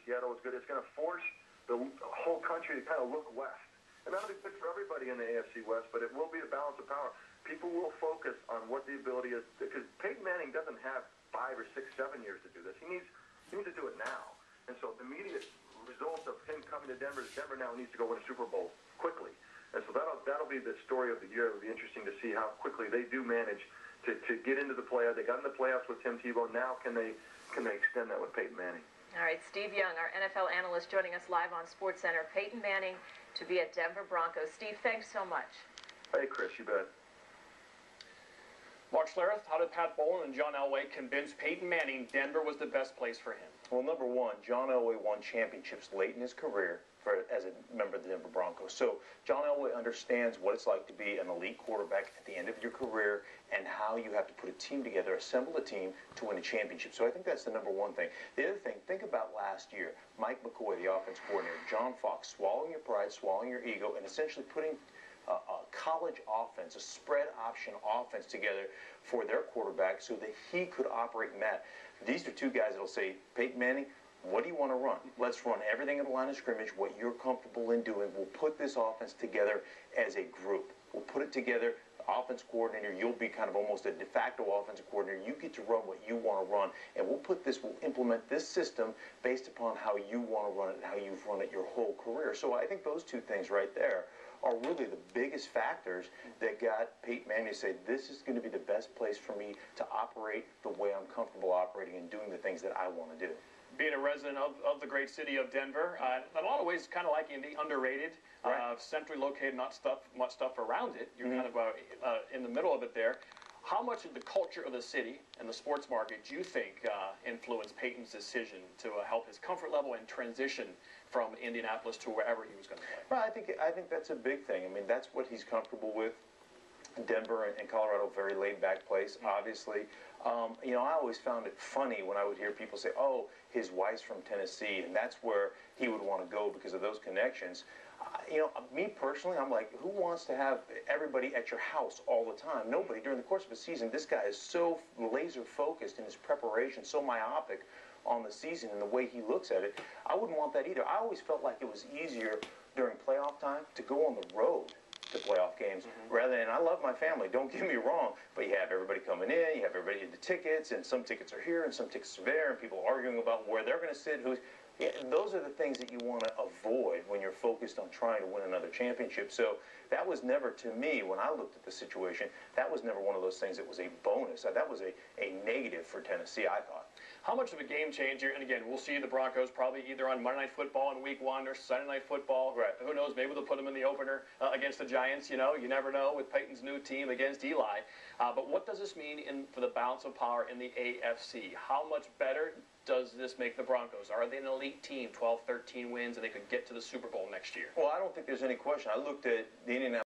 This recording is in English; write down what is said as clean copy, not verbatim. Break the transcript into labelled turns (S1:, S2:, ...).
S1: Seattle is good. It's going to force the whole country to kind of look west. And that'll be good for everybody in the AFC West, but it will be a balance of power. People will focus on what the ability is, because Peyton Manning doesn't have 5 or 6, 7 years to do this. He needs to do it now. And so the immediate result of him coming to Denver is Denver now needs to go win a Super Bowl quickly. And so that'll be the story of the year. It'll be interesting to see how quickly they do manage to get into the playoffs. They got in the playoffs with Tim Tebow. Now can they extend that with Peyton Manning?
S2: All right, Steve Young, our NFL analyst, joining us live on SportsCenter. Peyton Manning to be at Denver Broncos. Steve, thanks so much.
S1: Hey, Chris, you bet.
S3: Mark Schlereth, how did Pat Bowlen and John Elway convince Peyton Manning Denver was the best place for him?
S4: Well, number one, John Elway won championships late in his career as a member of the Denver Broncos. So John Elway understands what it's like to be an elite quarterback at the end of your career and how you have to put a team together, assemble a team to win a championship. So I think that's the number one thing. The other thing, think about last year. Mike McCoy, the offense coordinator, John Fox, swallowing your pride, swallowing your ego, and essentially putting a college offense, a spread option offense together for their quarterback so that he could operate in that. These are two guys that will say, Peyton Manning, what do you want to run? Let's run everything at the line of scrimmage, what you're comfortable in doing. We'll put this offense together as a group. We'll put it together. Offense coordinator, you'll be kind of almost a de facto offensive coordinator. You get to run what you want to run, and we'll implement this system based upon how you want to run it and how you've run it your whole career. So I think those two things right there are really the biggest factors that got Peyton Manning to say, this is going to be the best place for me to operate the way I'm comfortable operating and doing the things that I want to do.
S3: Being a resident of the great city of Denver, in a lot of ways kind of like Indy, underrated,
S4: right.
S3: Centrally located, not much stuff around it. You're kind of in the middle of it there. How much of the culture of the city and the sports market do you think influenced Peyton's decision to help his comfort level and transition from Indianapolis to wherever he was going to play?
S4: Well, I think that's a big thing. I mean, that's what he's comfortable with. Denver and Colorado, very laid-back place, obviously. You know, I always found it funny when I would hear people say, oh, his wife's from Tennessee, and that's where he would want to go because of those connections. You know, me personally, I'm like, who wants to have everybody at your house all the time? Nobody. During the course of a season, this guy is so laser-focused in his preparation, so myopic on the season and the way he looks at it. I wouldn't want that either. I always felt like it was easier during playoff time to go on the road to playoff games rather than, I love my family, don't get me wrong, but you have everybody coming in, you have everybody in the tickets, and some tickets are here and some tickets are there, and people arguing about where they're going to sit, those are the things that you want to avoid when you're focused on trying to win another championship. So that was never, to me, when I looked at the situation, that was never one of those things that was a bonus. That was a negative for Tennessee, I thought.
S3: How much of a game changer, and again, we'll see the Broncos probably either on Monday Night Football in Week 1 or Sunday Night Football.
S4: Right.
S3: Who knows, maybe they'll put them in the opener against the Giants. You know, you never know with Peyton's new team against Eli. But what does this mean for the balance of power in the AFC? How much better does this make the Broncos? Are they an elite team, 12, 13 wins, and they could get to the Super Bowl next year?
S4: Well, I don't think there's any question. I looked at the Indianapolis